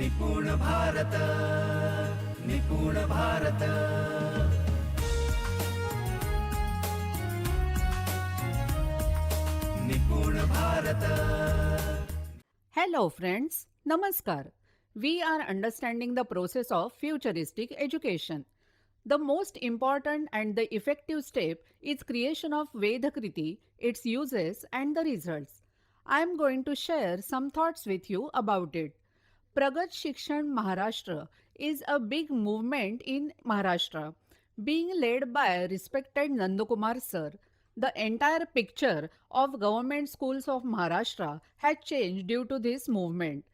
Nipun Bharat, Nipun Bharat, Nipun Bharat. Hello friends, Namaskar. We are understanding the process of futuristic education. The most important and the effective step is creation of Vedakriti, its uses and the results. I am going to share some thoughts with you about it. Pragat Shikshan Maharashtra is a big movement in Maharashtra, being led by respected Nandakumar sir. The entire picture of government schools of Maharashtra had changed due to this movement.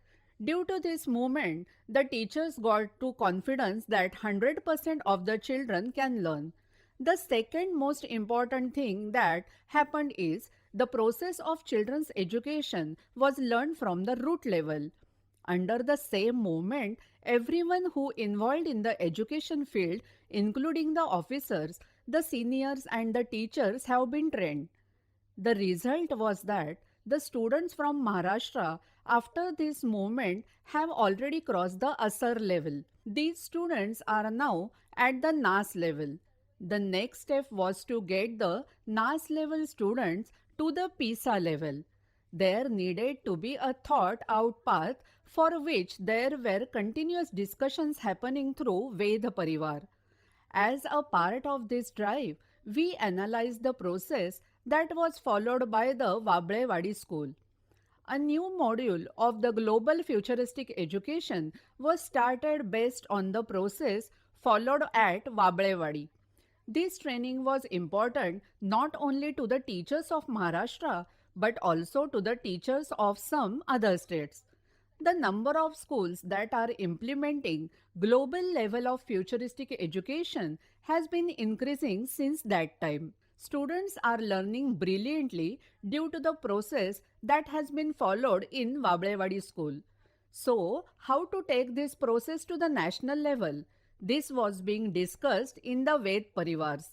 Due to this movement, the teachers got to confidence that 100% of the children can learn. The second most important thing that happened is the process of children's education was learned from the root level. Under the same movement, everyone who involved in the education field, including the officers, the seniors and the teachers have been trained. The result was that the students from Maharashtra after this movement have already crossed the Asar level. These students are now at the NAS level. The next step was to get the NAS level students to the PISA level. There needed to be a thought out path for which there were continuous discussions happening through Veda Parivar. As a part of this drive, we analyzed the process that was followed by the Vablewadi school. A new module of the Global Futuristic Education was started based on the process followed at Vablewadi. This training was important not only to the teachers of Maharashtra but also to the teachers of some other states. The number of schools that are implementing global level of futuristic education has been increasing since that time. Students are learning brilliantly due to the process that has been followed in Vablewadi school. So, how to take this process to the national level? This was being discussed in the Ved Parivars.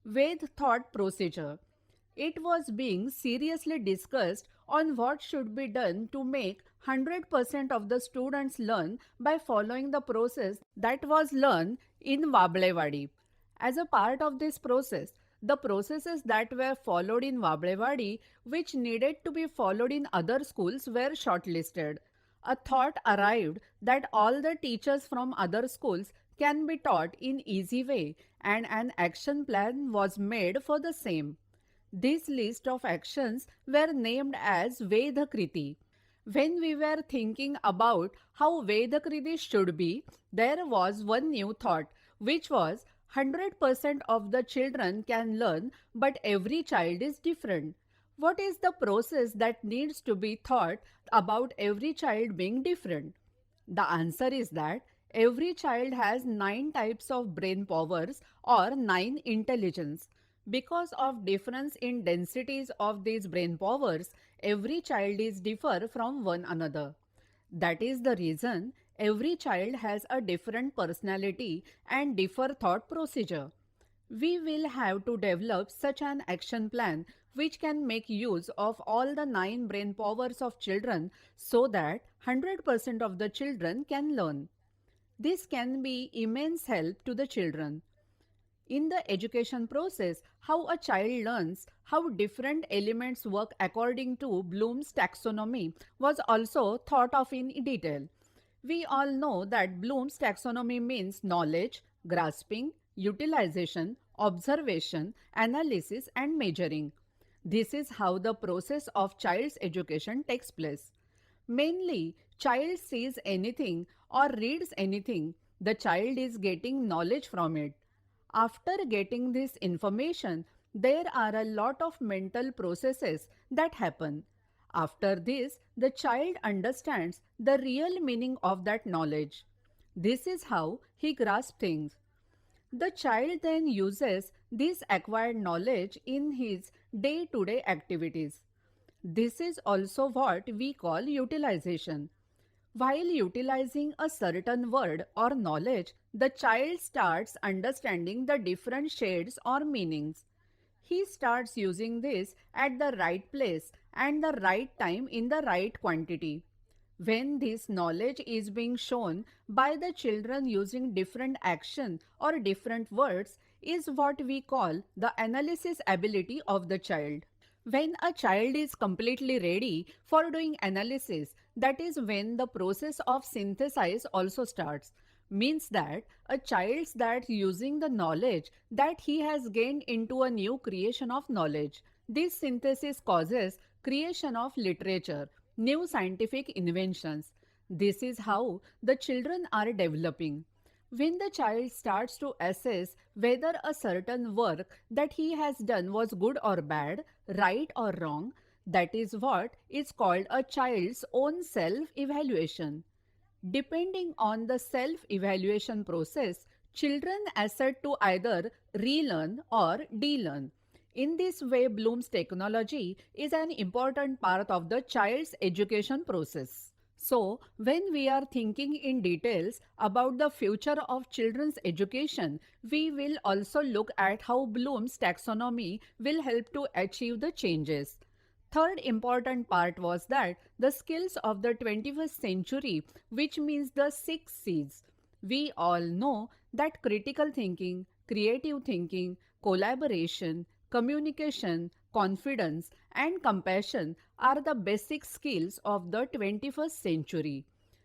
Ved thought procedure. It was being seriously discussed on what should be done to make 100% of the students learn by following the process that was learned in Vablewadi. As a part of this process, the processes that were followed in Vablewadi, which needed to be followed in other schools, were shortlisted. A thought arrived that all the teachers from other schools can be taught in easy way, and an action plan was made for the same. This list of actions were named as Vedakriti. When we were thinking about how Vedakriti should be, there was one new thought, which was 100% of the children can learn, but every child is different. What is the process that needs to be thought about every child being different? The answer is that every child has 9 types of brain powers or 9 intelligence. Because of difference in densities of these brain powers, every child is differ from one another. That is the reason every child has a different personality and differ thought procedure. We will have to develop such an action plan which can make use of all the 9 brain powers of children so that 100% of the children can learn. This can be immense help to the children. In the education process, how a child learns how different elements work according to Bloom's taxonomy was also thought of in detail. We all know that Bloom's taxonomy means knowledge, grasping, utilization, observation, analysis and measuring. This is how the process of child's education takes place. Mainly, child sees anything or reads anything, the child is getting knowledge from it. After getting this information, there are a lot of mental processes that happen. After this, the child understands the real meaning of that knowledge. This is how he grasps things. The child then uses this acquired knowledge in his day-to-day activities. This is also what we call utilization. While utilizing a certain word or knowledge, the child starts understanding the different shades or meanings. He starts using this at the right place and the right time in the right quantity. When this knowledge is being shown by the children using different action or different words is what we call the analysis ability of the child. When a child is completely ready for doing analysis, that is when the process of synthesis also starts. Means that a child that using the knowledge that he has gained into a new creation of knowledge. This synthesis causes creation of literature, new scientific inventions. This is how the children are developing. When the child starts to assess whether a certain work that he has done was good or bad, right or wrong, that is what is called a child's own self evaluation. Depending on the self evaluation process, children assert to either relearn or de-learn. In this way, Bloom's technology is an important part of the child's education process. So, when we are thinking in details about the future of children's education, we will also look at how Bloom's taxonomy will help to achieve the changes. Third important part was that the skills of the 21st century, which means the 6 C's. We all know that critical thinking, creative thinking, collaboration, communication, confidence, and compassion are the basic skills of the 21st century.